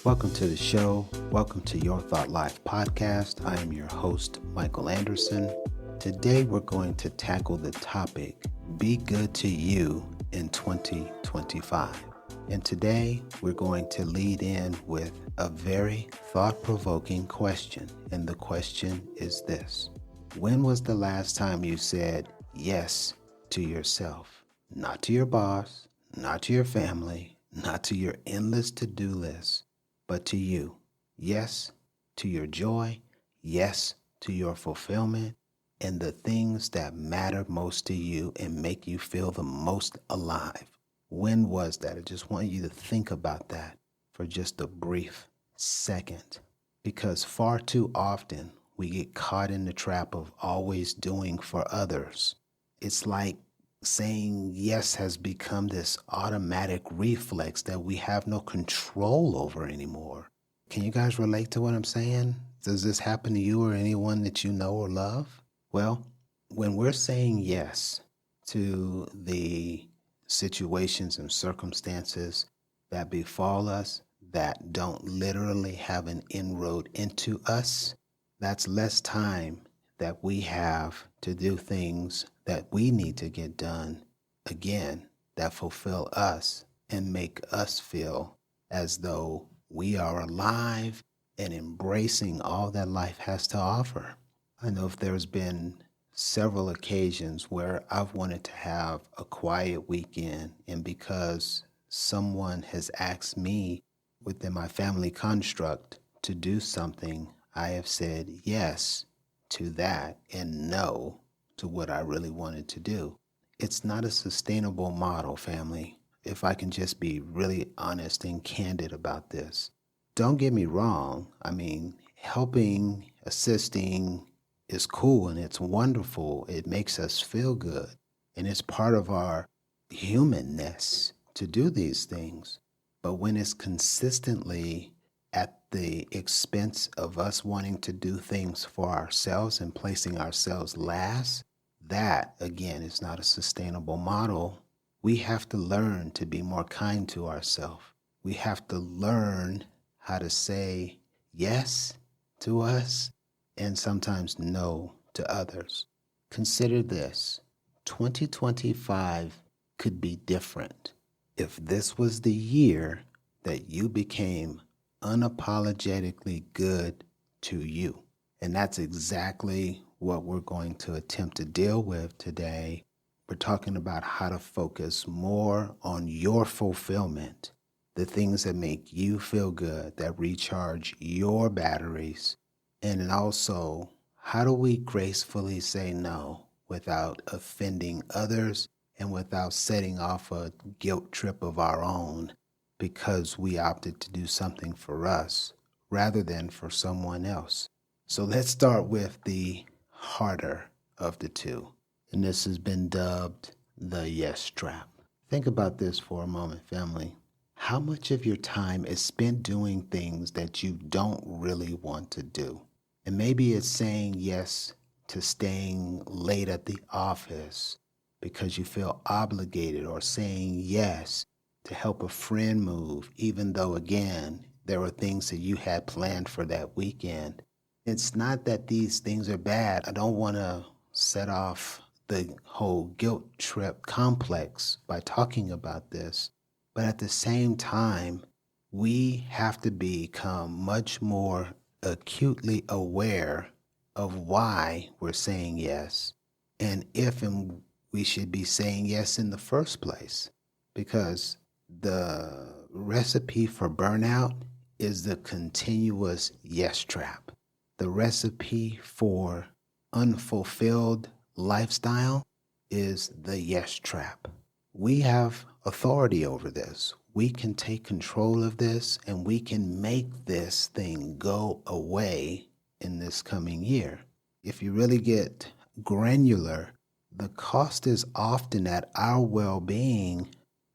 Welcome to the show. Welcome to Your Thought Life podcast. I am your host, Michael Anderson. Today we're going to tackle the topic, Be Good to You in 2025. And today we're going to lead in with a very thought-provoking question. And the question is this: when was the last time you said yes to yourself? Not to your boss, not to your family, not to your endless to-do list, but to you. Yes to your joy, yes to your fulfillment, and the things that matter most to you and make you feel the most alive. When was that? I just want you to think about that for just a brief second, because far too often we get caught in the trap of always doing for others. It's like saying yes has become this automatic reflex that we have no control over anymore. Can you guys relate to what I'm saying? Does this happen to you or anyone that you know or love? Well, when we're saying yes to the situations and circumstances that befall us that don't literally have an inroad into us, that's less time that we have to do things that we need to get done, again, that fulfill us and make us feel as though we are alive and embracing all that life has to offer. I know if there's been several occasions where I've wanted to have a quiet weekend, and because someone has asked me within my family construct to do something, I have said yes to that and no to what I really wanted to do. It's not a sustainable model, family, if I can just be really honest and candid about this. Don't get me wrong. I mean, helping, assisting is cool and it's wonderful. It makes us feel good. And it's part of our humanness to do these things. But when it's consistently at the expense of us wanting to do things for ourselves and placing ourselves last, that, again, is not a sustainable model. We have to learn to be more kind to ourselves. We have to learn how to say yes to us and sometimes no to others. Consider this: 2025 could be different if this was the year that you became unapologetically good to you. And that's exactly what we're going to attempt to deal with today. We're talking about how to focus more on your fulfillment, the things that make you feel good, that recharge your batteries. And then also, how do we gracefully say no without offending others and without setting off a guilt trip of our own because we opted to do something for us rather than for someone else? So let's start with the harder of the two. And this has been dubbed the yes trap. Think about this for a moment, family. How much of your time is spent doing things that you don't really want to do? And maybe it's saying yes to staying late at the office because you feel obligated, or saying yes to help a friend move, even though, again, there were things that you had planned for that weekend. It's not that these things are bad. I don't want to set off the whole guilt trip complex by talking about this. But at the same time, we have to become much more acutely aware of why we're saying yes, and if and we should be saying yes in the first place. Because the recipe for burnout is the continuous yes trap. The recipe for unfulfilled lifestyle is the yes trap. We have authority over this. We can take control of this, and we can make this thing go away in this coming year. If you really get granular, the cost is often at our well-being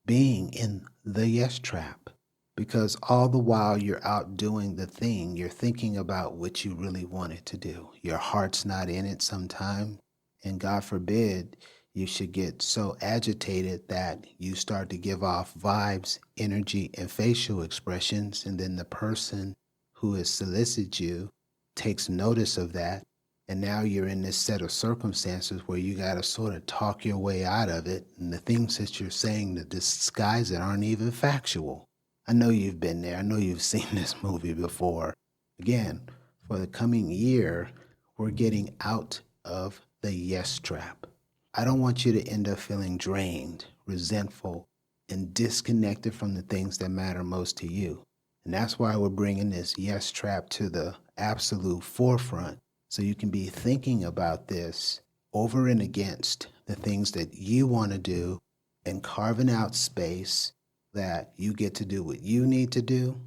being in the yes trap. Because all the while you're out doing the thing, you're thinking about what you really wanted to do. Your heart's not in it sometimes. And God forbid, You should get so agitated that you start to give off vibes, energy, and facial expressions, and then the person who has solicited you takes notice of that. And now you're in this set of circumstances where you got to sort of talk your way out of it. And the things that you're saying to disguise it aren't even factual. I know you've been there. I know you've seen this movie before. Again, for the coming year, we're getting out of the yes trap. I don't want you to end up feeling drained, resentful, and disconnected from the things that matter most to you. And that's why we're bringing this yes trap to the absolute forefront, so you can be thinking about this over and against the things that you want to do and carving out space that you get to do what you need to do.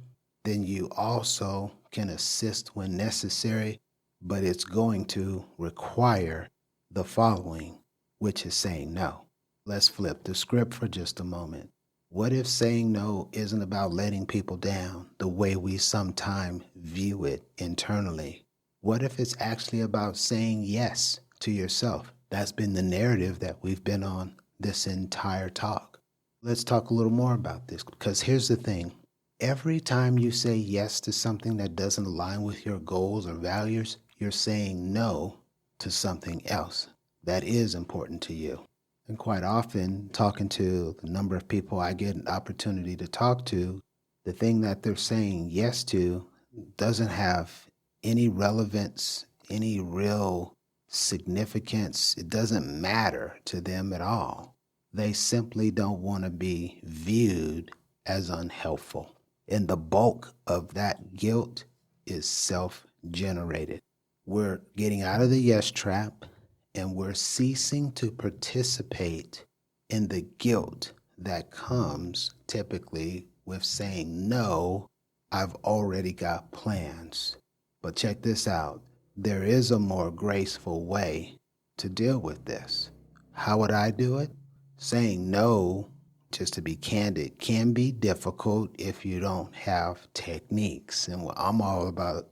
Then you also can assist when necessary, but it's going to require the following, which is saying no. Let's flip the script for just a moment. What if saying no isn't about letting people down the way we sometimes view it internally? What if it's actually about saying yes to yourself? That's been the narrative that we've been on this entire talk. Let's talk a little more about this, because here's the thing. Every time you say yes to something that doesn't align with your goals or values, you're saying no to something else that is important to you. And quite often, talking to the number of people I get an opportunity to talk to, the thing that they're saying yes to doesn't have any relevance, any real significance. It doesn't matter to them at all. They simply don't want to be viewed as unhelpful. And the bulk of that guilt is self-generated. We're getting out of the yes trap, and we're ceasing to participate in the guilt that comes typically with saying, no, I've already got plans. But check this out. There is a more graceful way to deal with this. How would I do it? Saying no, just to be candid, can be difficult if you don't have techniques. And I'm all about,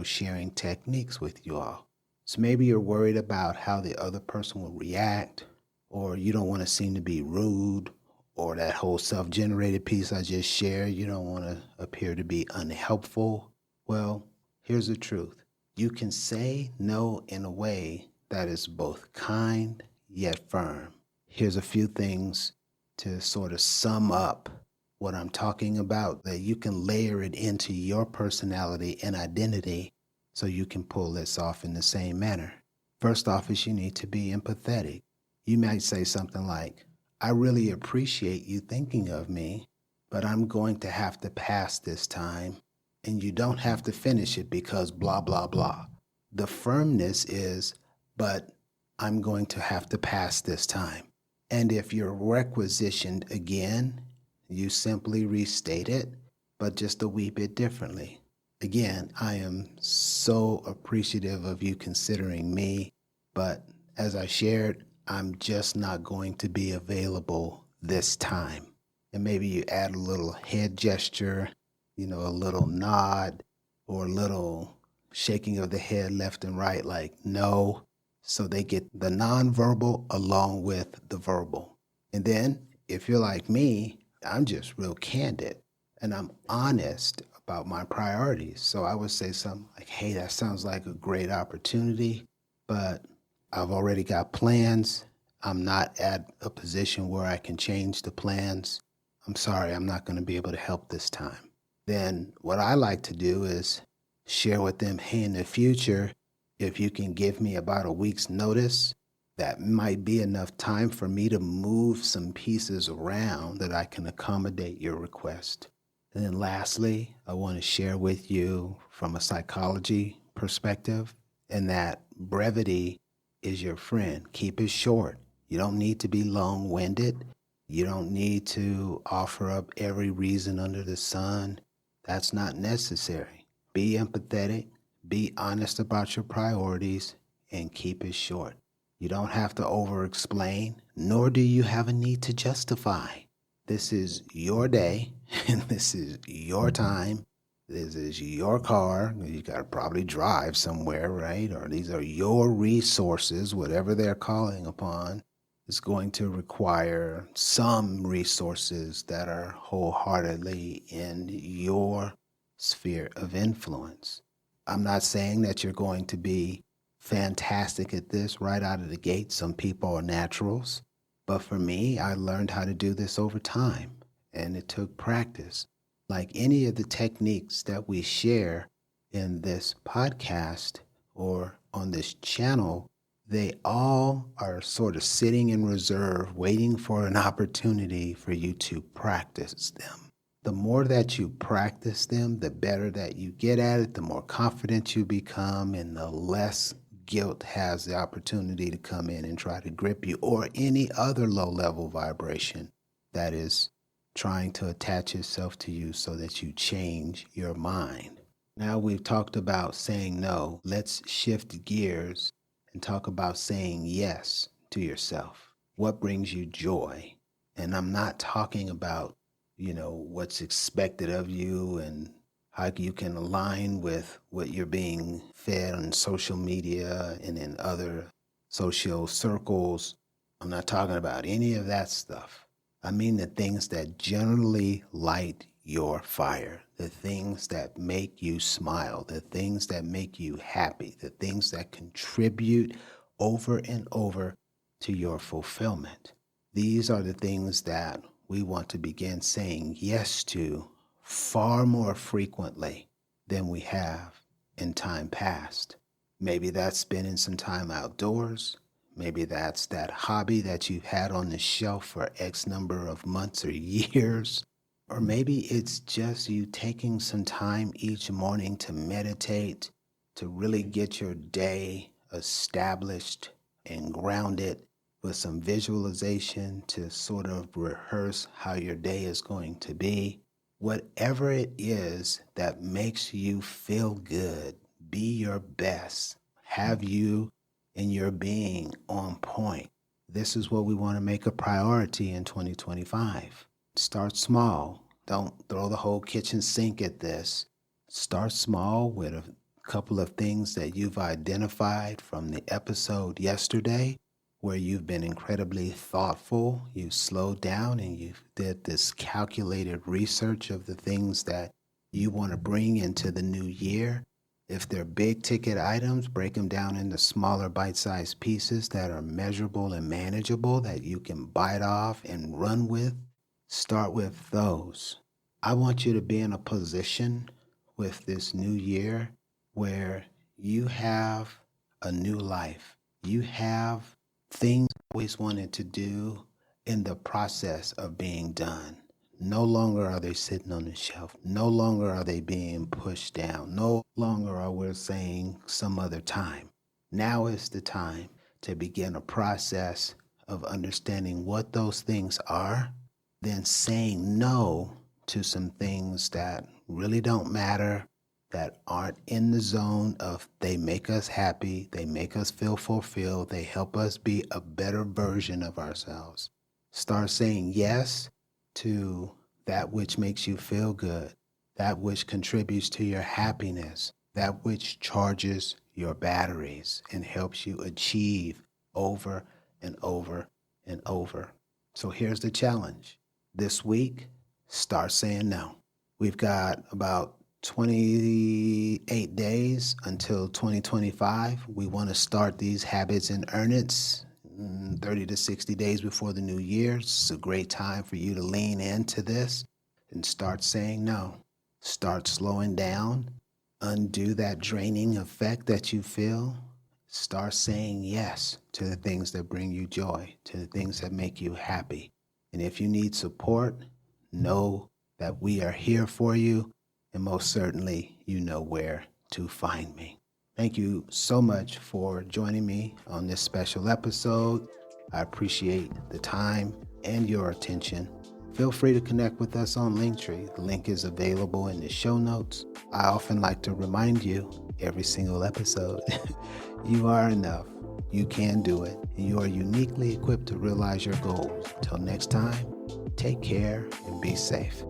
sharing techniques with you all. So maybe you're worried about how the other person will react, or you don't want to seem to be rude, or that whole self-generated piece I just shared, you don't want to appear to be unhelpful. Well, here's the truth. You can say no in a way that is both kind yet firm. Here's a few things to sort of sum up what I'm talking about, that you can layer it into your personality and identity so you can pull this off in the same manner. First off is you need to be empathetic. You might say something like, I really appreciate you thinking of me, but I'm going to have to pass this time, and you don't have to finish it because blah, blah, blah. The firmness is, but I'm going to have to pass this time. And if you're requisitioned again, you simply restate it, but just a wee bit differently. Again, I am so appreciative of you considering me, but as I shared, I'm just not going to be available this time. And maybe you add a little head gesture, a little nod, or a little shaking of the head left and right, like no. So they get the nonverbal along with the verbal. And then if you're like me, I'm just real candid and I'm honest about my priorities. So I would say something like, hey, that sounds like a great opportunity, but I've already got plans. I'm not at a position where I can change the plans. I'm sorry, I'm not going to be able to help this time. Then what I like to do is share with them, hey, in the future, if you can give me about a week's notice, that might be enough time for me to move some pieces around that I can accommodate your request. And then lastly, I want to share with you from a psychology perspective, and that brevity is your friend. Keep it short. You don't need to be long-winded. You don't need to offer up every reason under the sun. That's not necessary. Be empathetic, be honest about your priorities, and keep it short. You don't have to over-explain, nor do you have a need to justify. This is your day, and this is your time. This is your car. You got to probably drive somewhere, right? Or these are your resources, whatever they're calling upon. is going to require some resources that are wholeheartedly in your sphere of influence. I'm not saying that you're going to be fantastic at this right out of the gate. Some people are naturals. But for me, I learned how to do this over time, and it took practice. Like any of the techniques that we share in this podcast or on this channel, they all are sort of sitting in reserve, waiting for an opportunity for you to practice them. The more that you practice them, the better that you get at it, the more confident you become, and the less guilt has the opportunity to come in and try to grip you, or any other low-level vibration that is trying to attach itself to you so that you change your mind. Now we've talked about saying no. Let's shift gears and talk about saying yes to yourself. What brings you joy? And I'm not talking about, what's expected of you and how you can align with what you're being fed on social media and in other social circles. I'm not talking about any of that stuff. I mean the things that generally light your fire, the things that make you smile, the things that make you happy, the things that contribute over and over to your fulfillment. These are the things that we want to begin saying yes to far more frequently than we have in time past. Maybe that's spending some time outdoors. Maybe that's that hobby that you've had on the shelf for X number of months or years. Or maybe it's just you taking some time each morning to meditate, to really get your day established and grounded with some visualization to sort of rehearse how your day is going to be. Whatever it is that makes you feel good, be your best, have you and your being on point. This is what we want to make a priority in 2025. Start small. Don't throw the whole kitchen sink at this. Start small with a couple of things that you've identified from the episode yesterday, where you've been incredibly thoughtful. You slowed down and you did this calculated research of the things that you want to bring into the new year. If they're big ticket items, break them down into smaller bite-sized pieces that are measurable and manageable that you can bite off and run with. Start with those. I want you to be in a position with this new year where you have a new life. You have things you always wanted to do in the process of being done. No longer are they sitting on the shelf. No longer are they being pushed down. No longer are we saying some other time. Now is the time to begin a process of understanding what those things are, then saying no to some things that really don't matter, that aren't in the zone of they make us happy, they make us feel fulfilled, they help us be a better version of ourselves. Start saying yes to that which makes you feel good, that which contributes to your happiness, that which charges your batteries and helps you achieve over and over and over. So here's the challenge. This week, start saying no. We've got about 28 days until 2025. We want to start these habits in earnest 30 to 60 days before the new year. It's a great time for you to lean into this and start saying no. Start slowing down. Undo that draining effect that you feel. Start saying yes to the things that bring you joy, to the things that make you happy. And if you need support, know that we are here for you. And most certainly, you know where to find me. Thank you so much for joining me on this special episode. I appreciate the time and your attention. Feel free to connect with us on Linktree. The link is available in the show notes. I often like to remind you every single episode, you are enough. You can do it. And you are uniquely equipped to realize your goals. Till next time, take care and be safe.